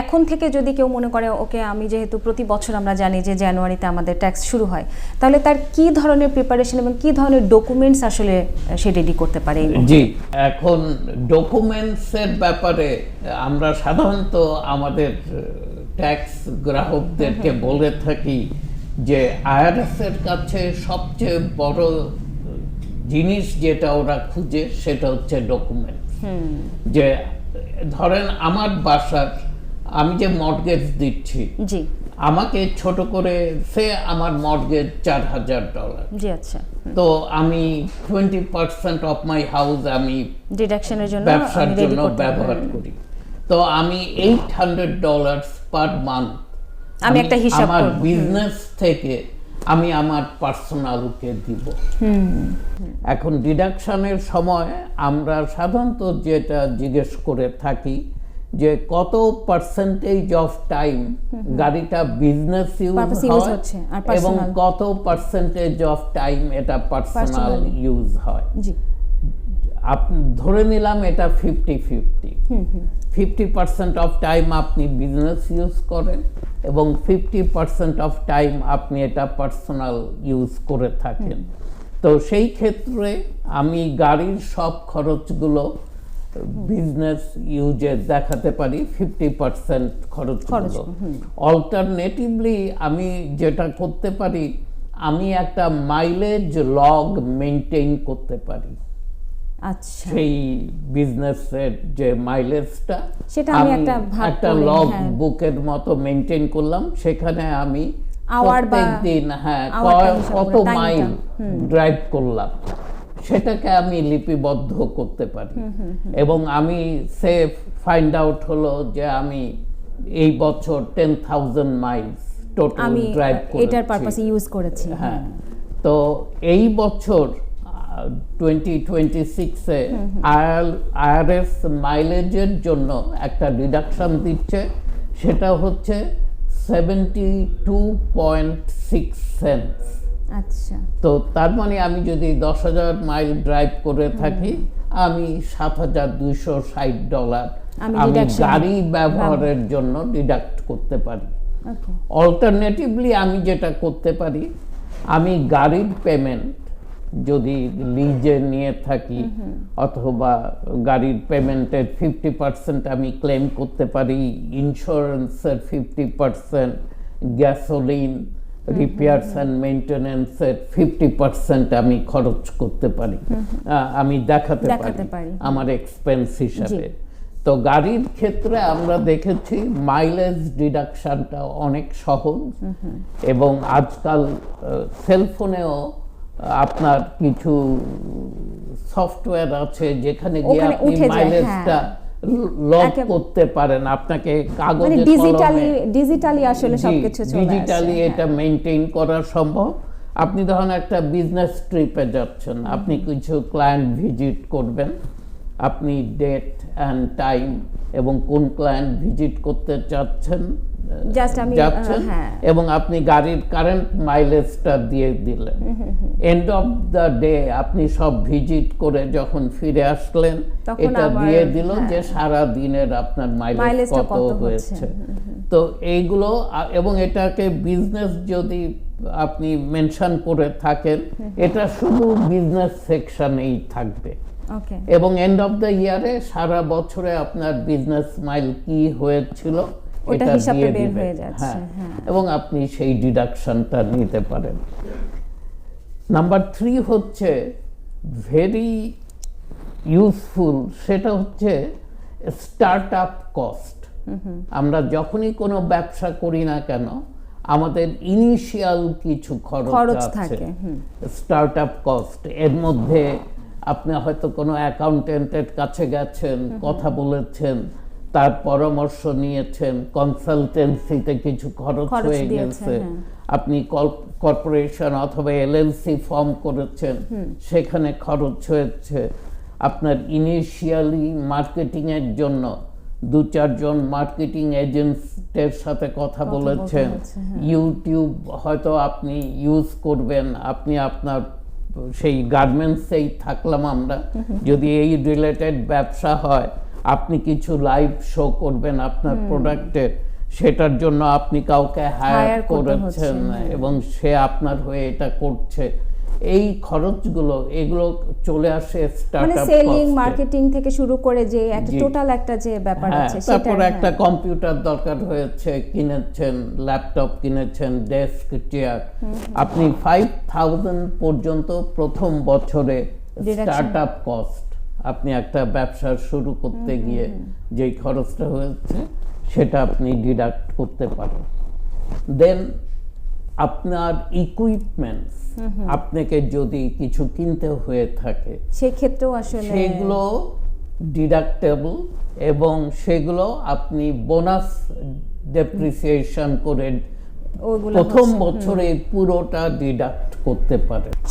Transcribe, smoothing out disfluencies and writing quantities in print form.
এখন থেকে যদি কেউ মনে করে ওকে আমি যেহেতু প্রতি বছর আমরা জানি যে জানুয়ারিতে আমাদের ট্যাক্স শুরু হয়, তাহলে তার কি ধরনের প্রিপারেশন এবং কি ধরনের ডকুমেন্টস আসলে সে রেডি করতে পারে? জি, এখন ডকুমেন্টসের ব্যাপারে আমরা সাধারণত আমাদের ট্যাক্স গ্রাহকদেরকে বলে থাকি যে আইআরএস এর কাছে সবচেয়ে বড় জিনিস যেটা ওরা খুঁজে সেটা হচ্ছে ডকুমেন্টস। যে ধরেন আমার বাসার আমি যে মর্টগেজ দিচ্ছি, জি, আমাকে ছোট করে সে আমার মর্টগেজ $4,000। জি, আচ্ছা। তো আমি 20% অফ মাই হাউস আমি ডিডাকশনের জন্য ব্যবসার জন্য ব্যবহার করি। তো আমি $800 পার মান্থ আমি একটা হিসাব আমার করব, বিজনেস থেকে আমি আমার পার্সোনালকে দিব। এখন ডিডাকশনের সময় আমরা সাধারণত যেটা জিজ্ঞেস করে থাকি যে কত পার্সেন্টেজ অফ টাইম গাড়িটা বিজনেস ইউজ হয় এবং কত পার্সেন্টেজ অফ টাইম এটা পার্সোনাল ইউজ হয়। আপনি ধরে নিলাম এটা 50-50, 50% অফ টাইম আপনি বিজনেস ইউজ করেন এবং 50% অফ টাইম আপনি এটা পার্সোনাল ইউজ করে থাকেন। তো সেই ক্ষেত্রে আমি গাড়ির সব খরচগুলো বিজনেস ইউজে দেখাতে পারি, 50% খরচগুলো। অল্টারনেটিভলি আমি যেটা করতে পারি, আমি একটা মাইলেজ লগ মেনটেন করতে পারি। আচ্ছা, সেই বিজনেসের যে মাইলেজটা সেটা আমি একটা লগ বুকের মতো মেনটেন করলাম, সেখানে আমি প্রত্যেকদিন কত মাইল ড্রাইভ করলাম সেটাকে আমি লিপিবদ্ধ করতে পারি এবং আমি সে ফাইন্ড আউট হলো যে আমি এই বছর 10,000 মাইলস টোটাল ড্রাইভ করেছি, এটার পারপাসে ইউজ করেছি। হ্যাঁ, তো এই বছর 2026-এ আইআরএস মাইলেজের জন্য একটা ডিডাকশন দিচ্ছে, সেটা হচ্ছে 72.6 সেন্টস। আচ্ছা, তো তার মানে আমি যদি 10,000 মাইল ড্রাইভ করে থাকি, আমি $7,260 আমি গাড়ি ব্যবহারের জন্য ডিডাক্ট করতে পারি। অল্টারনেটিভলি আমি যেটা করতে পারি, আমি গাড়ির পেমেন্ট যদি লিজে নিয়ে থাকি অথবা গাড়ির পেমেন্টের 50% আমি ক্লেম করতে পারি, ইন্স্যুরেন্সের 50%, গ্যাসোলিন, রিপেয়ার্স অ্যান্ড মেইনটেনেন্সের 50% আমি খরচ করতে পারি, আমি দেখাতে পারি আমার এক্সপেন্স হিসাবে। তো গাড়ির ক্ষেত্রে আমরা দেখেছি মাইলেজ ডিডাকশনটা অনেক সহজ এবং আজকাল সেলফোনেও আপনার কিছু সফটওয়্যার আছে যেখানে গিয়ে আপনি মাইলেজটা লগ করতে পারেন, আপনাকে কাগজে ডিজিটালি আসলে সবকিছু চলে আসে, ডিজিটালি এটা মেইনটেইন করা সম্ভব। আপনি ধরুন একটা বিজনেস ট্রিপে যাচ্ছেন, আপনি কিছু ক্লায়েন্ট ভিজিট করবেন, আপনি ডেট অ্যান্ড টাইম এবং কোন ক্লায়েন্ট ভিজিট করতে যাচ্ছেন এবং আপনি গাড়ির কারেন্ট মাইলেজটা দিয়ে দিলেন। এন্ড অফ দ্য ডে আপনি সব ভিজিট করে যখন ফিরে আসলেন, এটা দিয়ে দিল যে সারা দিনের আপনার মাইলেজ কত হয়েছে। তো এইগুলো এবং এটাকে বিজনেস যদি আপনি মেনশন করে থাকেন, এটা শুধু বিজনেস সেকশনেই থাকবে এবং এন্ড অফ দ্য ইয়ারে সারা বছরে আপনার বিজনেস মাইল কি হয়েছিল ওটা হিসাবে বের হয়ে যাচ্ছে, এবং আপনি সেই ডিডাকশনটা নিতে পারেন। নাম্বার 3 হচ্ছে ভেরি ইউজফুল, সেটা হচ্ছে স্টার্ট আপ কস্ট। আমরা যখনই কোনো ব্যবসা করি না কেন, আমাদের ইনিশিয়াল কিছু খরচ থাকে, স্টার্ট আপ কস্ট। এর মধ্যে আপনি হয়তো কোনো অ্যাকাউন্টেন্টের কাছে গেছেন, কথা বলেছেন, তার পরামর্শ নিয়েছেন, কনসালটেন্সিতে কিছু খরচ হয়ে গেছে, আপনি কর্পোরেশন অথবা এলএলসি ফর্ম করেছেন, সেখানে খরচ হয়েছে, আপনার ইনিশিয়ালি মার্কেটিং এর জন্য 2-4 জন মার্কেটিং এজেন্টের সাথে কথা বলেছেন, ইউটিউব হয়তো আপনি ইউজ করবেন, আপনি আপনার সেই গার্মেন্টসেই থাকলাম আমরা, যদি এই রিলেটেড ব্যবসা হয় আপনি কিছু লাইভ শো করবেন আপনার প্রোডাক্টের, সেটার জন্য আপনি কাউকে হায়ার Hire করতে হচ্ছে, করেছেন এবং সে আপনার হয়ে এটা করছে, এই খরচগুলো এগুলো চলে আসে মানে স্টার্টআপ সেলিং মার্কেটিং থেকে শুরু করে যে একটা টোটাল একটা যে ব্যাপার হ্যাঁ, আছে তারপর সেটা একটা কম্পিউটার দরকার হয়েছে, কিনেছেন ল্যাপটপ, কিনেছেন ডেস্ক চেয়ার, আপনি 5000 পর্যন্ত প্রথম বছরে স্টার্টআপ কস্ট, আপনি একটা ব্যবসা শুরু করতে গিয়ে যেই খরচটা হয়েছে সেটা আপনি ডিডাক্ট করতে পারেন। দেন আপনার ইকুইপমেন্টস, আপনাকে যদি কিছু কিনতে হয়ে থাকে সেই ক্ষেত্রেও আসলে সেগুলো ডিডাক্টেবল এবং সেগুলো আপনি বোনাস ডেপ্রিসিয়েশন করে ওগুলো প্রথম বছরে পুরোটা ডিডাক্ট করতে পারেন।